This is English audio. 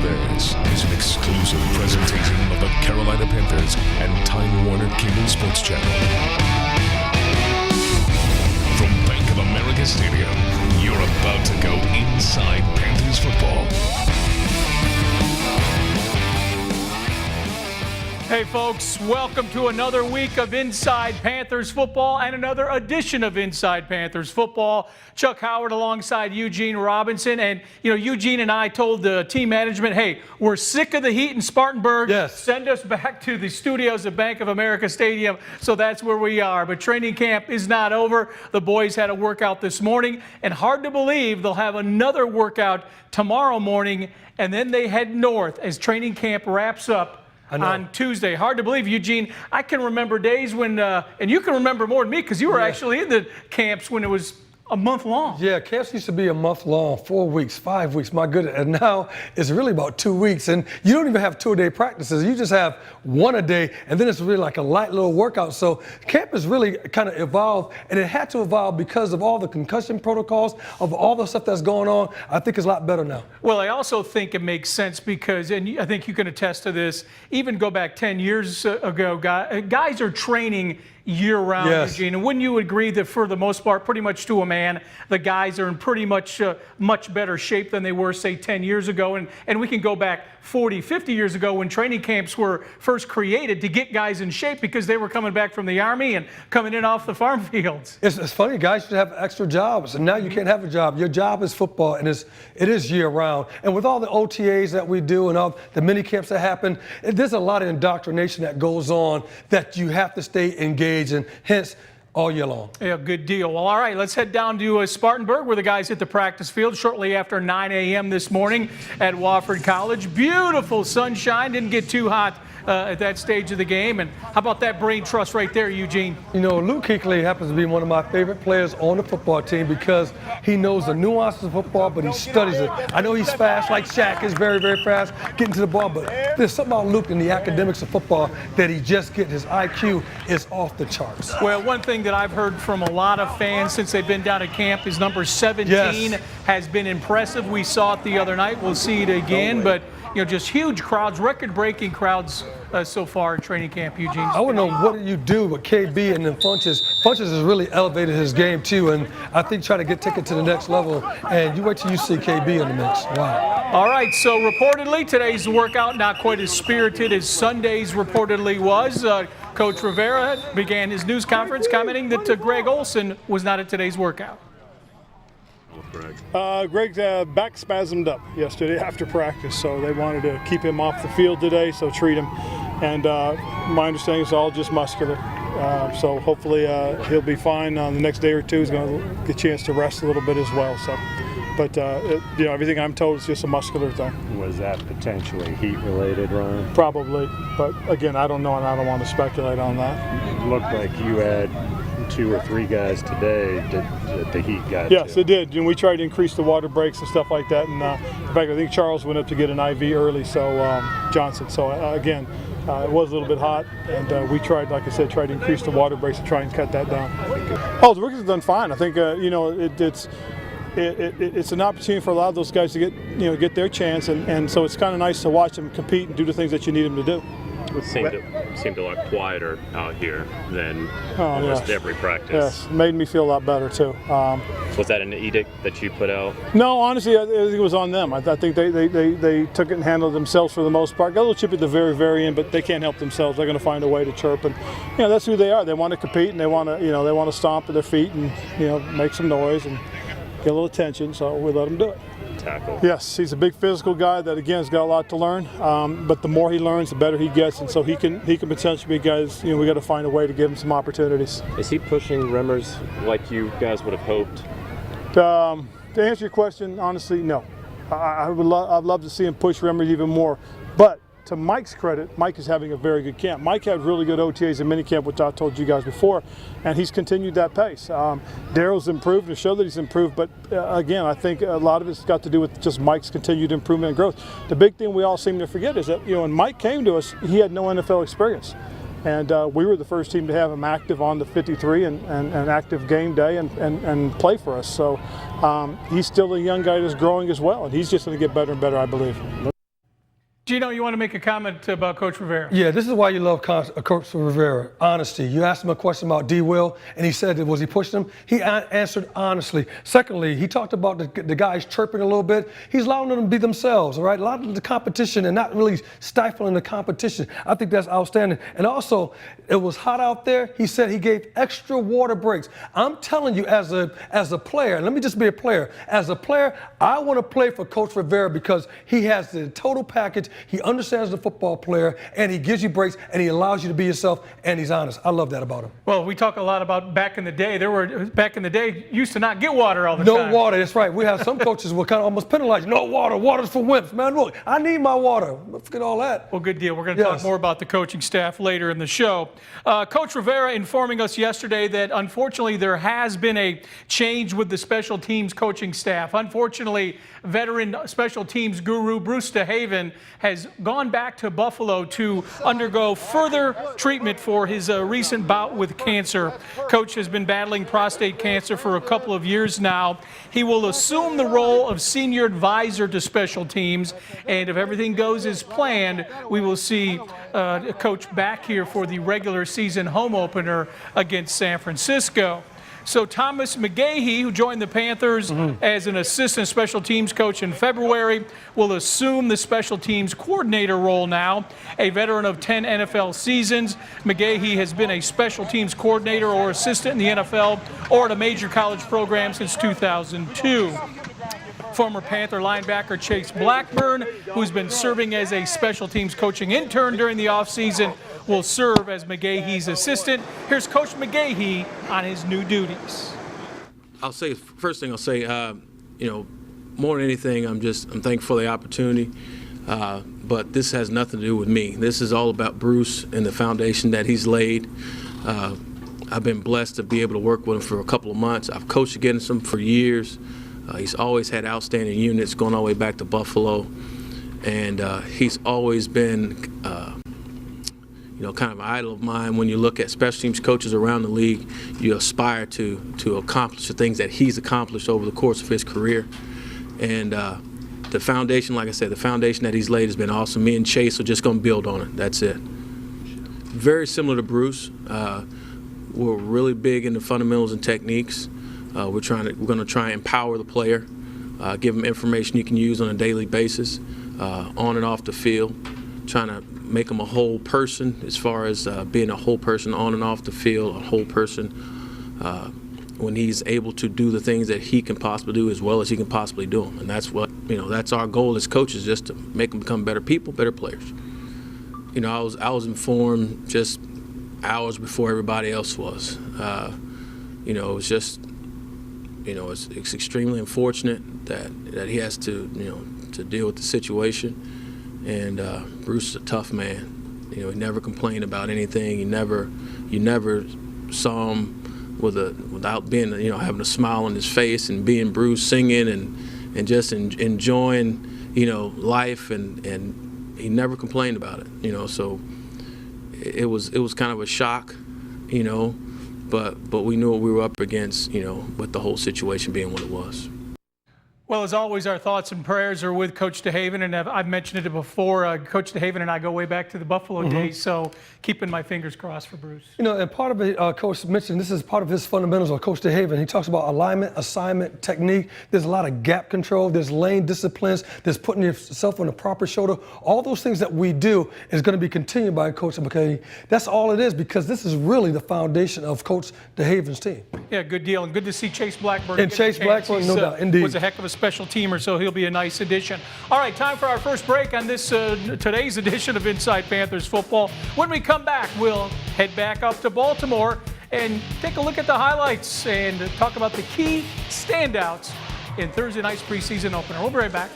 This is an exclusive presentation of the Carolina Panthers and Time Warner Cable Sports Channel. From Bank of America Stadium, you're about to go inside Panthers football. Hey folks, welcome to another week of Inside Panthers Football and another edition of Inside Panthers Football. Chuck Howard alongside Eugene Robinson. And, Eugene and I told the team management, hey, we're sick of the heat in Spartanburg. Yes. Send us back to the studios at Bank of America Stadium. So that's where we are. But training camp is not over. The boys had a workout this morning. And hard to believe they'll have another workout tomorrow morning. And then they head north as training camp wraps up on Tuesday. Hard to believe, Eugene. I can remember days when, and you can remember more than me because you were actually in the camps when it was a month long. Yeah, camps used to be a month long, 4 weeks, 5 weeks, my goodness. And now it's really about 2 weeks. And you don't even have 2-a-day practices. You just have one a day, and then it's really like a light little workout. So camp has really kind of evolved, and it had to evolve because of all the concussion protocols, of all the stuff that's going on. I think it's a lot better now. Well, I also think it makes sense because, and I think you can attest to this, even go back 10 years ago, guys are training year-round, yes. Eugene. And wouldn't you agree that for the most part, pretty much to a man, the guys are in pretty much much better shape than they were, say, 10 years ago? And we can go back 40, 50 years ago when training camps were first created to get guys in shape because they were coming back from the Army and coming in off the farm fields. It's funny, guys should have extra jobs, and now you can't have a job. Your job is football, and it is year-round. And with all the OTAs that we do and all the mini camps that happen, there's a lot of indoctrination that goes on that you have to stay engaged, and hence all year long. Yeah, good deal. Well, all right, let's head down to Spartanburg where the guys hit the practice field shortly after 9 a.m. this morning at Wofford College. Beautiful sunshine, didn't get too hot at that stage of the game. And how about that brain trust right there, Eugene? Luke Kuechly happens to be one of my favorite players on the football team because he knows the nuances of football, but he studies it. I know he's fast, like Shaq is very, very fast getting to the ball, but there's something about Luke in the academics of football that he just gets. His IQ is off the charts. Well, one thing that I've heard from a lot of fans since they've been down at camp is number 17 has been impressive. We saw it the other night. We'll see it again, but just huge crowds, record-breaking crowds so far in training camp, Eugene. I want to know what you do with KB and then Funches. Funches has really elevated his game too, and I think trying to take it to the next level. And you wait till you see KB in the mix. Wow. All right, so reportedly today's workout not quite as spirited as Sunday's reportedly was. Coach Rivera began his news conference commenting that Greg Olsen was not at today's workout. Greg's back spasmed up yesterday after practice, so they wanted to keep him off the field today, so treat him. And my understanding is all just muscular. So hopefully he'll be fine on the next day or two. He's going to get a chance to rest a little bit as well. So, but everything I'm told is just a muscular thing. Was that potentially heat-related, Ryan? Probably, but again, I don't know, and I don't want to speculate on that. It looked like you had 2 or 3 guys today that the heat got Yes, to. it did. We tried to increase the water breaks and stuff like that. And in fact, I think Charles went up to get an IV early, so Johnson. So again, it was a little bit hot, and we tried, like I said, to increase the water breaks to try and cut that down. Oh, the rookies have done fine. I think it's an opportunity for a lot of those guys to get their chance, and so it's kind of nice to watch them compete and do the things that you need them to do. It seemed a lot quieter out here than almost every practice. Yes, made me feel a lot better too. Was that an edict that you put out? No, honestly, I think it was on them. I think they took it and handled it themselves for the most part. Got a little chippy at the very, very end, but they can't help themselves. They're going to find a way to chirp, and that's who they are. They want to compete, and they want to stomp at their feet and make some noise and get a little attention. So we let them do it. Tackle. Yes, he's a big physical guy that again has got a lot to learn. But the more he learns, the better he gets, and so he can potentially be guys. We got to find a way to give him some opportunities. Is he pushing Remmers like you guys would have hoped? To answer your question, honestly, no. I'd love to see him push Remmers even more, but to Mike's credit, Mike is having a very good camp. Mike had really good OTAs and minicamp, which I told you guys before, and he's continued that pace. Daryl's improved to show that he's improved, but again, I think a lot of it's got to do with just Mike's continued improvement and growth. The big thing we all seem to forget is that, when Mike came to us, he had no NFL experience. And we were the first team to have him active on the 53 and active game day and play for us. So he's still a young guy that's growing as well, and he's just going to get better and better, I believe. Gino, you want to make a comment about Coach Rivera? Yeah, this is why you love Coach Rivera. Honesty. You asked him a question about D. Will, and he said, was he pushing him? He answered honestly. Secondly, he talked about the guys chirping a little bit. He's allowing them to be themselves, all right? A lot of the competition and not really stifling the competition. I think that's outstanding. And also, it was hot out there. He said he gave extra water breaks. I'm telling you, as a player, and let me just be a player. As a player, I want to play for Coach Rivera because he has the total package. He understands the football player, and he gives you breaks, and he allows you to be yourself, and he's honest. I love that about him. Well, we talk a lot about back in the day. Back in the day, used to not get water all the time. No water, that's right. We have some coaches will kind of almost penalize you. No water, water's for wimps. Man, look, I need my water. Forget all that. Well, good deal. We're going to talk more about the coaching staff later in the show. Coach Rivera informing us yesterday that, unfortunately, there has been a change with the special teams coaching staff. Unfortunately, veteran special teams guru Bruce DeHaven has gone back to Buffalo to undergo further treatment for his recent bout with cancer. Coach has been battling prostate cancer for a couple of years now. He will assume the role of senior advisor to special teams, and if everything goes as planned, we will see Coach back here for the regular season home opener against San Francisco. So Thomas McGahee, who joined the Panthers as an assistant special teams coach in February, will assume the special teams coordinator role now. A veteran of 10 NFL seasons, McGahee has been a special teams coordinator or assistant in the NFL or at a major college program since 2002. Former Panther linebacker Chase Blackburn, who's been serving as a special teams coaching intern during the offseason, will serve as McGahee's assistant. Here's Coach McGahee on his new duties. I'll say, first thing I'll say, more than anything, I'm thankful for the opportunity. But this has nothing to do with me. This is all about Bruce and the foundation that he's laid. I've been blessed to be able to work with him for a couple of months. I've coached against him for years. He's always had outstanding units going all the way back to Buffalo. And he's always been kind of an idol of mine. When you look at special teams coaches around the league, you aspire to accomplish the things that he's accomplished over the course of his career. And the foundation, like I said, the foundation that he's laid has been awesome. Me and Chase are just going to build on it. That's it. Very similar to Bruce. We're really big into fundamentals and techniques. We're going to try and empower the player, give him information he can use on a daily basis, on and off the field, trying to make him a whole person as far as being a whole person on and off the field, a whole person when he's able to do the things that he can possibly do as well as he can possibly do them. And that's what, that's our goal as coaches, just to make them become better people, better players. I was informed just hours before everybody else was. It was just, it's extremely unfortunate that he has to deal with the situation. And Bruce is a tough man. He never complained about anything. You never saw him without being, having a smile on his face and being Bruce, singing and just enjoying, life. And he never complained about it. So it was kind of a shock, but we knew what we were up against, with the whole situation being what it was. Well, as always, our thoughts and prayers are with Coach DeHaven, and I've mentioned it before. Coach DeHaven and I go way back to the Buffalo days, so keeping my fingers crossed for Bruce. And part of it, Coach mentioned, this is part of his fundamentals of Coach DeHaven. He talks about alignment, assignment, technique. There's a lot of gap control. There's lane disciplines. There's putting yourself on the proper shoulder. All those things that we do is going to be continued by Coach McGahee. That's all it is, because this is really the foundation of Coach DeHaven's team. Yeah, good deal, and good to see Chase Blackburn. And Chase Blackburn, no doubt, indeed. Was a heck of a special teamer, so he'll be a nice addition. All right, time for our first break on this today's edition of Inside Panthers Football. When we come back, we'll head back up to Baltimore and take a look at the highlights and talk about the key standouts in Thursday night's preseason opener. We'll be right back.